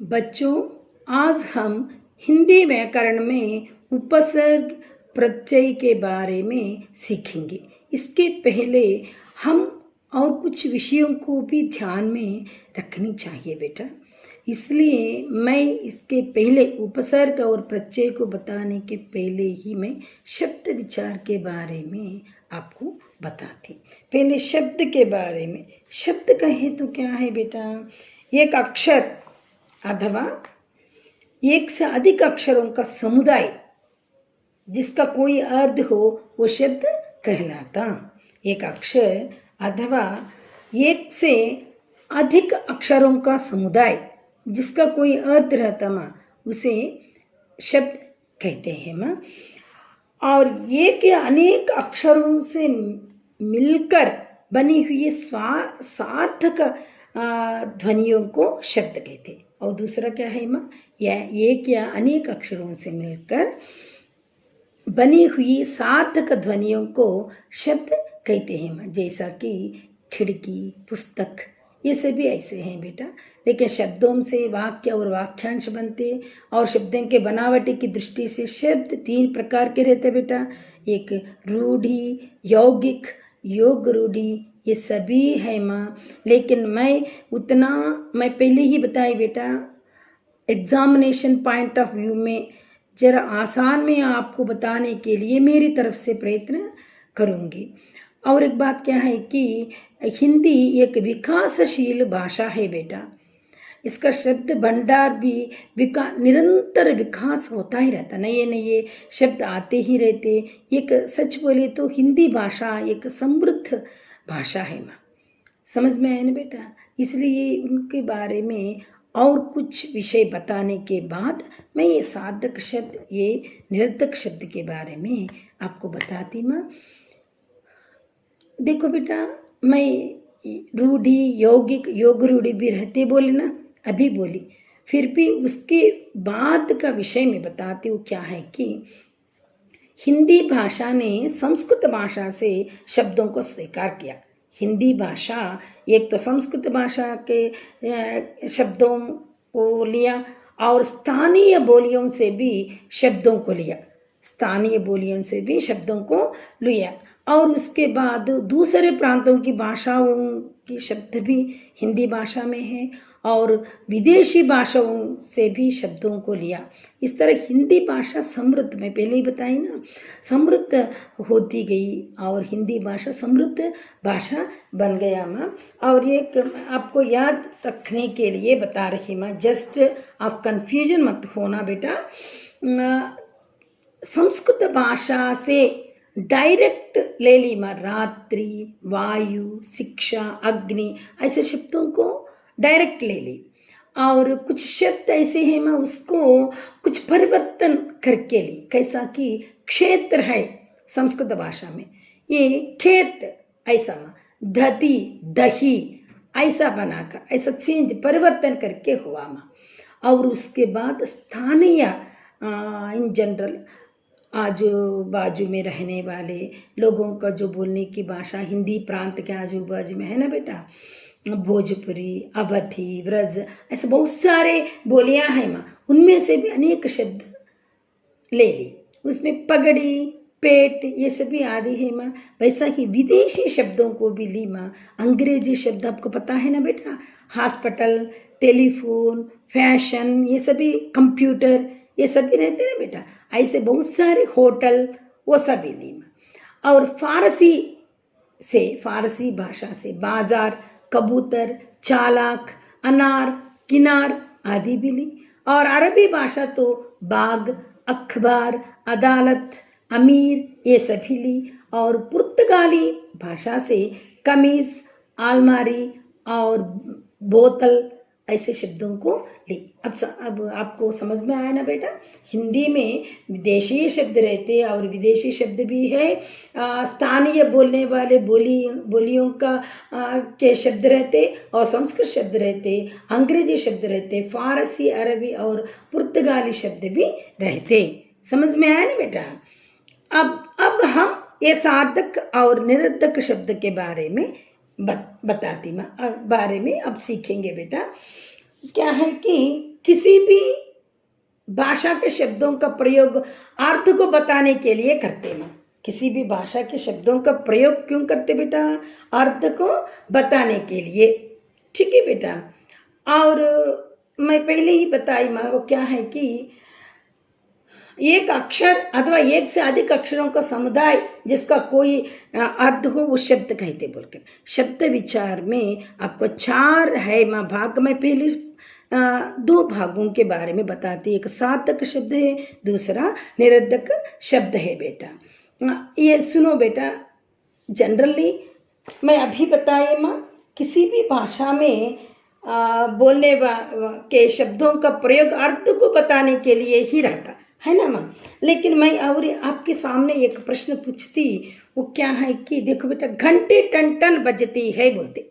बच्चों, आज हम हिंदी व्याकरण में उपसर्ग प्रत्यय के बारे में सीखेंगे। इसके पहले हम और कुछ विषयों को भी ध्यान में रखनी चाहिए बेटा। इसलिए मैं इसके पहले उपसर्ग और प्रत्यय को बताने के पहले ही मैं शब्द विचार के बारे में आपको बताती। पहले शब्द के बारे में। शब्द कहे तो क्या है बेटा? एक अक्षर अथवा एक से अधिक अक्षरों का समुदाय जिसका कोई अर्थ हो वो शब्द कहलाता। एक अक्षर अथवा एक से अधिक अक्षरों का समुदाय जिसका कोई अर्थ रहता माँ उसे शब्द कहते हैं माँ। और एक या अनेक अक्षरों से मिलकर बनी हुई सार्थक ध्वनियों को शब्द कहते हैं। और दूसरा क्या है माँ? एक या अनेक अक्षरों से मिलकर बनी हुई सार्थक ध्वनियों को शब्द कहते हैं माँ। जैसा कि खिड़की, पुस्तक, ये सभी ऐसे हैं बेटा। लेकिन शब्दों से वाक्य और वाक्यांश बनते और शब्दों के बनावटी की दृष्टि से शब्द 3 प्रकार के रहते बेटा। एक रूढ़ी, यौगिक, योग रूढ़ी, ये सभी है माँ। लेकिन मैं पहले ही बताई बेटा, एग्जामिनेशन पॉइंट ऑफ व्यू में जरा आसान में आपको बताने के लिए मेरी तरफ से प्रयत्न करूँगी। और एक बात क्या है कि हिंदी एक विकासशील भाषा है बेटा। इसका शब्द भंडार भी निरंतर विकास होता ही रहता, नए नए शब्द आते ही रहते। एक सच बोले तो हिंदी भाषा एक समृद्ध भाषा है माँ। समझ में आया ना बेटा? इसलिए उनके बारे में और कुछ विषय बताने के बाद मैं ये साधक शब्द, ये निरर्थक शब्द के बारे में आपको बताती माँ। देखो बेटा, मैं रूढ़ी, यौगिक, योग रूढ़ी भी रहते बोले ना, अभी बोली, फिर भी उसके बाद का विषय में बताती हूँ। क्या है कि हिंदी भाषा ने संस्कृत भाषा से शब्दों को स्वीकार किया। हिंदी भाषा एक तो संस्कृत भाषा के शब्दों को लिया और स्थानीय बोलियों से भी शब्दों को लिया। स्थानीय बोलियों से भी शब्दों को लिया और उसके बाद दूसरे प्रांतों की भाषाओं की शब्द भी हिंदी भाषा में है और विदेशी भाषाओं से भी शब्दों को लिया। इस तरह हिंदी भाषा समृद्ध, मैं पहले ही बताई ना, समृद्ध होती गई और हिंदी भाषा समृद्ध भाषा बन गया माँ। और एक आपको याद रखने के लिए बता रही माँ, जस्ट आप कंफ्यूजन मत होना बेटा। संस्कृत भाषा से डायरेक्ट ले ली माँ, रात्रि, वायु, शिक्षा, अग्नि, ऐसे शब्दों को डायरेक्ट ले ली। और कुछ शब्द ऐसे हैं माँ, उसको कुछ परिवर्तन करके ली। कैसा कि क्षेत्र है संस्कृत भाषा में, ये खेत ऐसा माँ, दधी, दही ऐसा बनाकर, ऐसा चेंज परिवर्तन करके हुआ माँ। और उसके बाद स्थानीय इन जनरल आजू बाजू में रहने वाले लोगों का जो बोलने की भाषा हिंदी प्रांत के आजू बाजू में है ना बेटा, भोजपुरी, अवधी, व्रज, ऐसे बहुत सारे बोलियां हैं माँ। उनमें से भी अनेक शब्द ले ली। उसमें पगड़ी, पेट, ये सभी आदि है माँ। वैसा ही विदेशी शब्दों को भी ली माँ। अंग्रेजी शब्द आपको पता है ना बेटा, हॉस्पिटल, टेलीफोन, फैशन, ये सभी, कंप्यूटर, ये सभी रहते हैं ना बेटा। ऐसे बहुत सारे होटल, वो सभी ली माँ। और फारसी भाषा से बाजार, कबूतर, चालाक, अनार, किनार आदि भी ली। और अरबी भाषा तो बाग, अखबार, अदालत, अमीर, ये सभी ली। और पुर्तगाली भाषा से कमीज, अलमारी और बोतल, ऐसे शब्दों को ली। अब आपको समझ में आया ना बेटा? हिंदी में विदेशी शब्द रहते और विदेशी शब्द भी है, स्थानीय बोलने वाले बोलियों का के शब्द रहते और संस्कृत शब्द रहते, अंग्रेजी शब्द रहते, फारसी, अरबी और पुर्तगाली शब्द भी रहते। समझ में आया ना बेटा? अब हम ये सार्थक और निरर्थक शब्द के बारे में बारे में अब सीखेंगे बेटा। क्या है कि किसी भी भाषा के शब्दों का प्रयोग अर्थ को बताने के लिए करते हैं। किसी भी भाषा के शब्दों का प्रयोग क्यों करते बेटा? अर्थ को बताने के लिए। ठीक है बेटा। और मैं पहले ही बताई माँ, वो क्या है कि एक अक्षर अथवा एक से अधिक अक्षरों का समुदाय जिसका कोई अर्थ हो वो शब्द कहते बोलकर। शब्द विचार में आपको 4 है माँ भाग। में पहले 2 भागों के बारे में बताती। एक सार्थक शब्द है, दूसरा निरर्थक शब्द है बेटा। ये सुनो बेटा, जनरली मैं अभी बताई माँ, किसी भी भाषा में बोलने के शब्दों का प्रयोग अर्थ को बताने के लिए ही रहता है ना माँ। लेकिन मैं और आपके सामने एक प्रश्न पूछती, वो क्या है कि देखो बेटा, घंटी टन टन बजती है बोलते।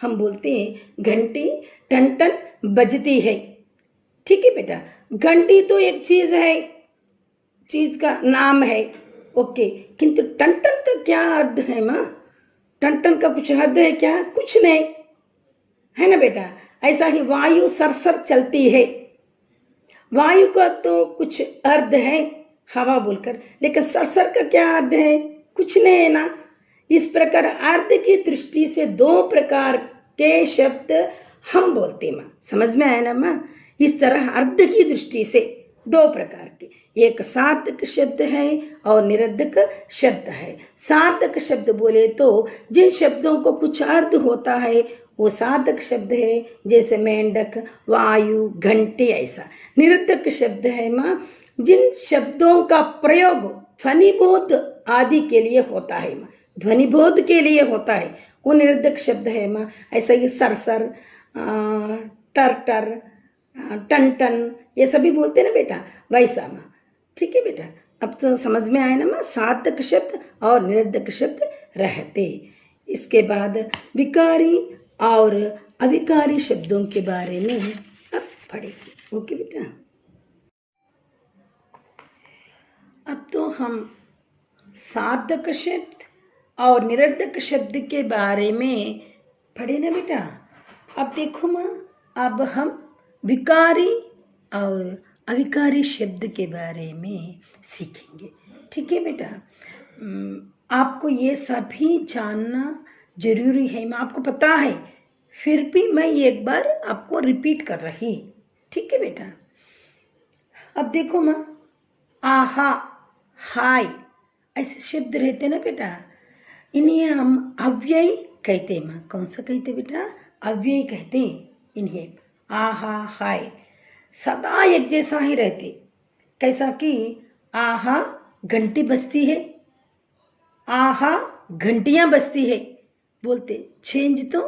हम बोलते हैं घंटी टन टन बजती है। ठीक है बेटा। घंटी तो एक चीज है, चीज का नाम है, ओके। किंतु टन टन का क्या अर्थ है माँ? टन टन का कुछ अर्थ है क्या? कुछ नहीं है ना बेटा। ऐसा ही वायु सरसर चलती है। वायु का तो कुछ अर्थ है हवा बोलकर, लेकिन सरसर का क्या अर्थ है? कुछ नहीं है ना। इस प्रकार अर्थ की दृष्टि से 2 प्रकार के शब्द हम बोलते माँ। समझ में आया ना माँ? इस तरह अर्थ की दृष्टि से 2 प्रकार के, एक सार्थक शब्द है और निरर्थक शब्द है। सार्थक शब्द बोले तो जिन शब्दों को कुछ अर्थ होता है वो सार्थक शब्द है, जैसे मेंढक, वायु, घंटी ऐसा। निरर्थक शब्द है माँ जिन शब्दों का प्रयोग ध्वनिबोध आदि के लिए होता है माँ, ध्वनिबोध के लिए होता है, वो निरर्थक शब्द है माँ। ऐसा ही सरसर, टर टर, टन टन, ये सभी बोलते ना बेटा, वैसा माँ। ठीक है बेटा। अब तो समझ में आया ना माँ, सार्थक शब्द और निरर्थक शब्द रहते। इसके बाद विकारी और अविकारी शब्दों के बारे में अब पढ़ेंगे। ओके बेटा। अब तो हम सार्थक शब्द और निरर्थक शब्द के बारे में पढ़े ना बेटा। अब देखो माँ, अब हम विकारी और अविकारी शब्द के बारे में सीखेंगे। ठीक है बेटा। आपको ये सभी जानना जरूरी है माँ, आपको पता है, फिर भी मैं एक बार आपको रिपीट कर रही। ठीक है बेटा। अब देखो माँ, आहा, हाय ऐसे शब्द रहते ना बेटा, इन्हें हम अव्यय कहते हैं माँ। कौन सा कहते बेटा? अव्यय कहते हैं इन्हें। आहा, हाय सदा एक जैसा ही रहते। कैसा कि आहा घंटी बजती है, आहा घंटियां बजती है बोलते, चेंज तो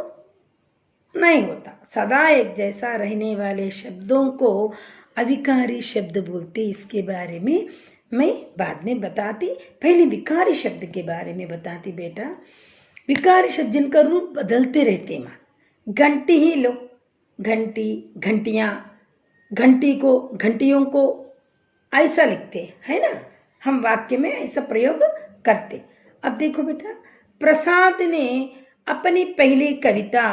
नहीं होता। सदा एक जैसा रहने वाले शब्दों को अविकारी शब्द बोलते। इसके बारे में मैं बाद में बताती, पहले विकारी शब्द के बारे में बताती बेटा। विकारी शब्द जिनका रूप बदलते रहते माँ। घंटी ही लो, घंटी, घंटियाँ, घंटी को, घंटियों को ऐसा लिखते है ना, हम वाक्य में ऐसा प्रयोग करते। अब देखो बेटा, प्रसाद ने अपनी पहली कविता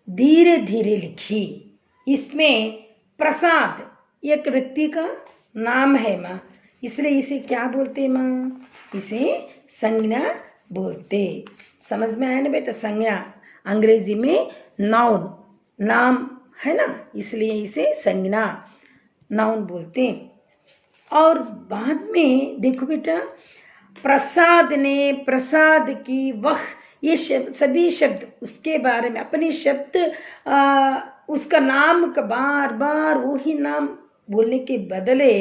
धीरे धीरे लिखी। इसमें प्रसाद एक व्यक्ति का नाम है माँ, इसलिए इसे क्या बोलते माँ? इसे संज्ञा बोलते। समझ में आया ना बेटा? संज्ञा अंग्रेजी में नाउन, नाम है ना, इसलिए इसे संज्ञा, नाउन बोलते। और बाद में देखो बेटा, प्रसाद ने, प्रसाद की, वह, ये सभी शब्द उसके बारे में अपने शब्द उसका नाम का बार बार वही नाम बोलने के बदले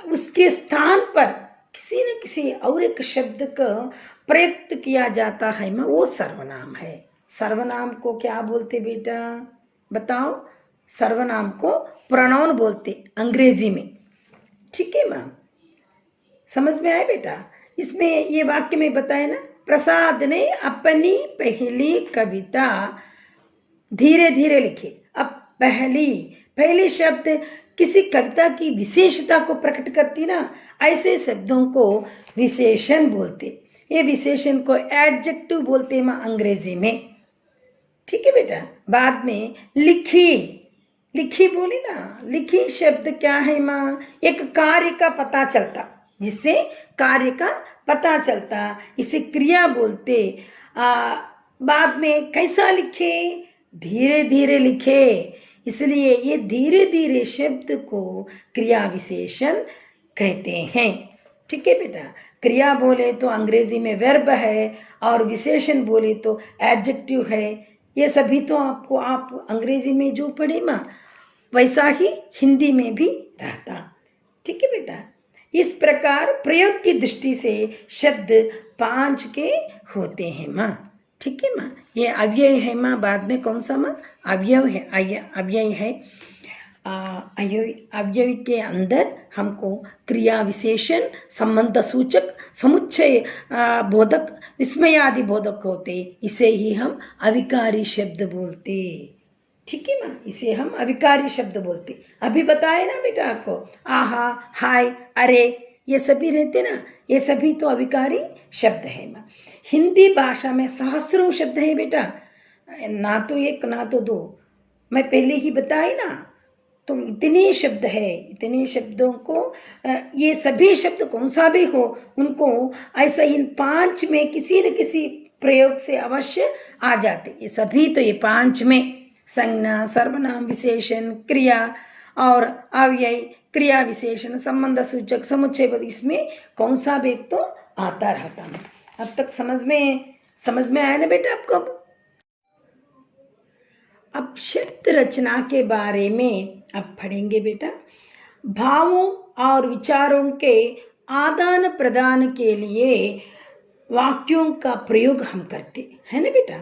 उसके स्थान पर किसी न किसी और एक शब्द का प्रयुक्त किया जाता है माँ, वो सर्वनाम है। सर्वनाम को क्या बोलते बेटा? बताओ। सर्वनाम को प्रोनाउन बोलते अंग्रेजी में। ठीक है माँ, समझ में आया बेटा? इसमें ये वाक्य में बताया ना, प्रसाद ने अपनी पहली कविता धीरे धीरे लिखी। अब पहली शब्द किसी कविता की विशेषता को प्रकट करती ना, ऐसे शब्दों को विशेषण बोलते। ये विशेषण को एडजेक्टिव बोलते हैं अंग्रेजी में। ठीक है बेटा। बाद में लिखी, लिखी बोली ना, लिखी शब्द क्या है माँ? एक कार्य का पता चलता, जिससे कार्य का पता चलता, इसे क्रिया बोलते। बाद में कैसा लिखे? धीरे धीरे लिखे, इसलिए ये धीरे धीरे शब्द को क्रिया विशेषण कहते हैं। ठीक है बेटा। क्रिया बोले तो अंग्रेजी में वर्ब है और विशेषण बोले तो एडजेक्टिव है। ये सभी तो आपको आप अंग्रेजी में जो पढ़े माँ वैसा ही हिंदी में भी रहता। ठीक है बेटा। इस प्रकार प्रयोग की दृष्टि से शब्द 5 के होते हैं माँ। ठीक है माँ। ये अव्यय है माँ। बाद में कौन सा माँ? अवयव है, अव्यय है। अव्यय के अंदर हमको क्रिया विशेषण, संबंध सूचक, समुच्चय बोधक, विस्मयादि बोधक होते। इसे ही हम अविकारी शब्द बोलते। ठीक है माँ। इसे हम अविकारी शब्द बोलते। अभी बताए ना बेटा आपको, आहा, हाय, अरे, ये सभी रहते ना, ये सभी तो अविकारी शब्द है माँ। हिंदी भाषा में सहस्रों शब्द है बेटा, ना तो एक ना तो दो। मैं पहले ही बताई ना, तो इतने शब्द है, इतने शब्दों को ये सभी शब्द कौन सा भी हो, उनको ऐसा इन 5 में किसी न किसी प्रयोग से अवश्य आ जाते। ये सभी तो ये 5 में संज्ञा, सर्वनाम, विशेषण, क्रिया और अव्यय, क्रिया विशेषण, संबंध सूचक, समुच्चय, इसमें कौन सा भी तो आता रहता है। अब तक समझ में आया ना बेटा आपको? अब शब्द रचना के बारे में अब पढ़ेंगे बेटा। भावों और विचारों के आदान प्रदान के लिए वाक्यों का प्रयोग हम करते हैं ना बेटा।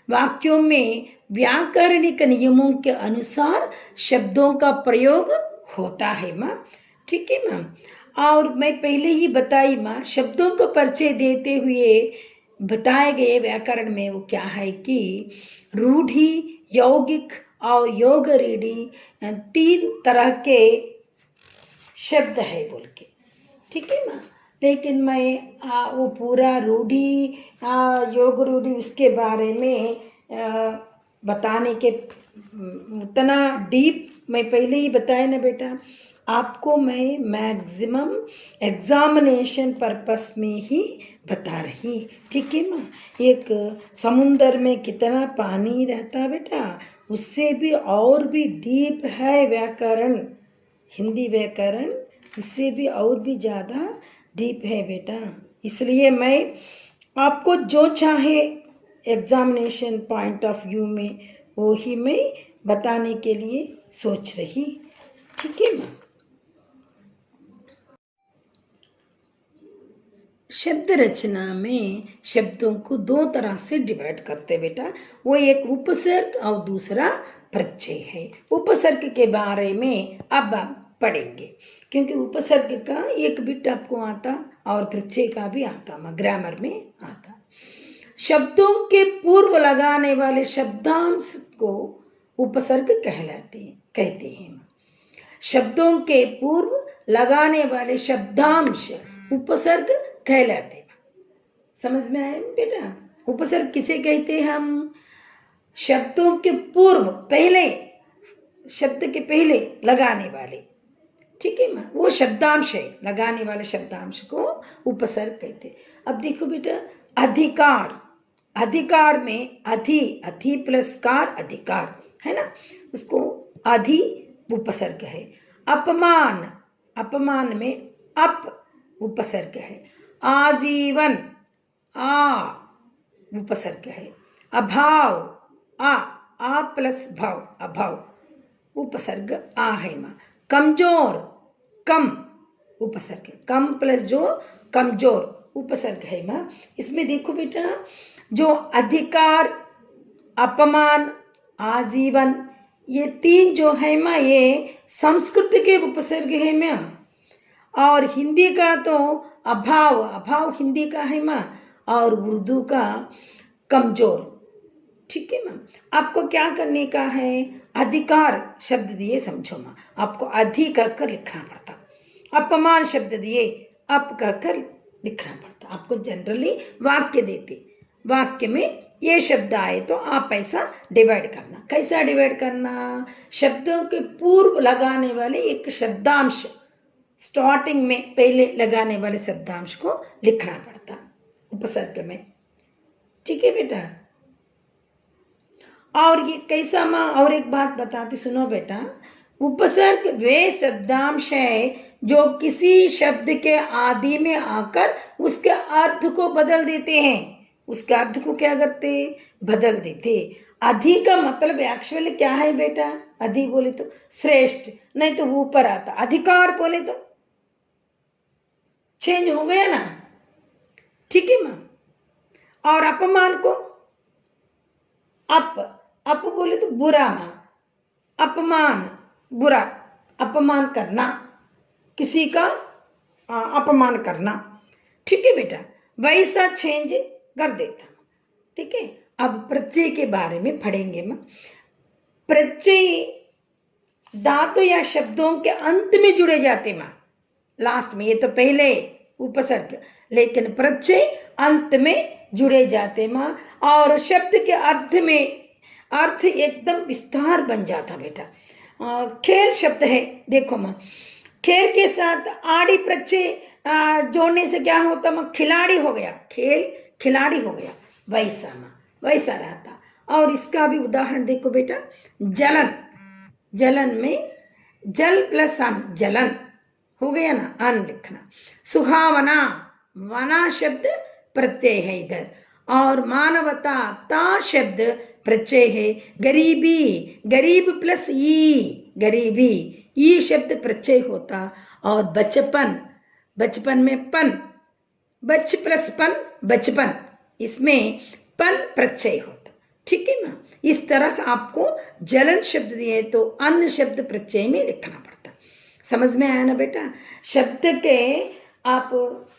वाक्यों में व्याकरणिक नियमों के अनुसार शब्दों का प्रयोग होता है माँ। ठीक है माँ। और मैं पहले ही बताई माँ, शब्दों को परिचय देते हुए बताए गए व्याकरण में वो क्या है कि रूढ़ि, यौगिक और योग रूढ़ि 3 तरह के शब्द है बोल के। ठीक है माँ। लेकिन मैं वो पूरा रूढ़ि, योग रूढ़ि, उसके बारे में बताने के उतना डीप मैं पहले ही बताया ना बेटा आपको। मैं मैक्सिमम एग्जामिनेशन पर्पस में ही बता रही। ठीक है माँ। एक समुंदर में कितना पानी रहता बेटा, उससे भी और भी डीप है व्याकरण, हिंदी व्याकरण उससे भी और भी ज़्यादा डीप है बेटा। इसलिए मैं आपको जो चाहे एग्जामिनेशन पॉइंट ऑफ व्यू में वो ही मैं बताने के लिए सोच रही। ठीक है माँ। शब्द रचना में शब्दों को 2 तरह से डिवाइड करते बेटा। वो एक उपसर्ग और दूसरा प्रत्यय है। उपसर्ग के बारे में अब आप पढ़ेंगे, क्योंकि उपसर्ग का एक बिट आपको आता और प्रत्यय का भी आता, ग्रामर में आता। शब्दों के पूर्व लगाने वाले शब्दांश को उपसर्ग कहते हैं। शब्दों के पूर्व लगाने वाले शब्दांश उपसर्ग कहलाते। समझ में आया बेटा? उपसर्ग किसे कहते हैं हम? शब्दों के पूर्व, पहले, शब्द के पहले लगाने वाले। ठीक है माँ। वो शब्दांश है, लगाने वाले शब्दांश को उपसर्ग कहते। अब देखो बेटा, अधिकार, अधिकार में अधि प्लस कार अधिकार है ना, उसको अधि उपसर्ग है। अपमान, अपमान में अप उपसर्ग है। आजीवन उपसर्ग है। अभाव आ प्लस भाव, अभाव उपसर्ग है माँ। कमजोर, कम उपसर्ग है। कम प्लस जो कमजोर उपसर्ग है माँ। इसमें देखो बेटा, जो अधिकार, अपमान, आजीवन, ये 3 जो है माँ, ये संस्कृत के उपसर्ग है माँ। और हिंदी का तो अभाव हिंदी का है माँ, और उर्दू का कमजोर। ठीक है माँ। आपको क्या करने का है? अधिकार शब्द दिए, समझो माँ, आपको अधि कहकर लिखना पड़ता। अपमान शब्द दिए, अप कहकर लिखना पड़ता। आपको जनरली वाक्य देते, वाक्य में ये शब्द आए तो आप ऐसा डिवाइड करना। कैसा डिवाइड करना? शब्दों के पूर्व लगाने वाले एक शब्दांश, स्टार्टिंग में पहले लगाने वाले शब्दांश को लिखना पड़ता उपसर्ग में। ठीक है बेटा। और ये कैसा माँ, और एक बात बताती सुनो बेटा। उपसर्ग वे शब्दांश है जो किसी शब्द के आदि में आकर उसके अर्थ को बदल देते हैं। उसका अर्थ को क्या करते? बदल देते। अधि का मतलब एक्चुअली क्या है बेटा? अधि बोले तो श्रेष्ठ, नहीं तो ऊपर आता। अधिकार बोले तो चेंज हो गया ना। ठीक है मां। और अपमान को अप बोले तो बुरा मां। अपमान बुरा, अपमान करना, किसी का अपमान करना। ठीक है बेटा, वैसा चेंज कर देता। ठीक है। अब प्रत्यय के बारे में पढ़ेंगे मां। प्रत्यय धातु या शब्दों के अंत में जुड़े जाते मां, लास्ट में। ये तो पहले उपसर्ग, लेकिन प्रत्यय अंत में जुड़े जाते मां। और शब्द के अर्थ में अर्थ एकदम विस्तार बन जाता बेटा। खेल शब्द है, देखो मां, खेल के साथ आड़ी प्रत्यय जोड़ने से क्या होता मां? खिलाड़ी हो गया, खेल खिलाड़ी हो गया, वैसा मां, वैसा रहता। और इसका भी उदाहरण देखो बेटा। जलन, जलन में जल प्लस अन, जलन हो गया ना, अन लिखना। सुहावना, वना शब्द प्रत्यय है इधर। और मानवता, ता शब्द प्रत्यय है। गरीबी, गरीब प्लस ई, गरीबी, ई शब्द प्रत्यय होता। और बचपन, बचपन में पन, बच प्लस पन, बचपन, इसमें पन प्रत्यय होता। ठीक है ना। इस तरह आपको जलन शब्द दिए तो अन्न शब्द प्रत्यय में लिखना पड़ता। समझ में आया ना बेटा? शब्द के आप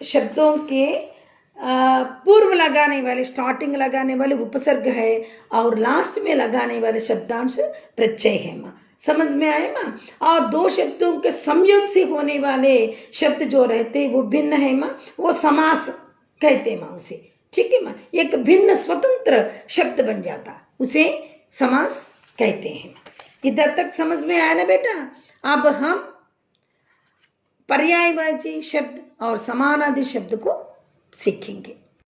शब्दों के पूर्व लगाने वाले, स्टार्टिंग लगाने वाले उपसर्ग है और लास्ट में लगाने वाले शब्दांश प्रत्यय है माँ। समझ में आए माँ? और दो शब्दों के संयोग से होने वाले शब्द जो रहते वो भिन्न है माँ, वो समास कहते माँ उसे। ठीक है माँ। एक भिन्न स्वतंत्र शब्द बन जाता, उसे समास कहते हैं माँ। इधर तक समझ में आया ना बेटा? अब हम पर्यायवाची शब्द और समानार्थी शब्द को सीखेंगे।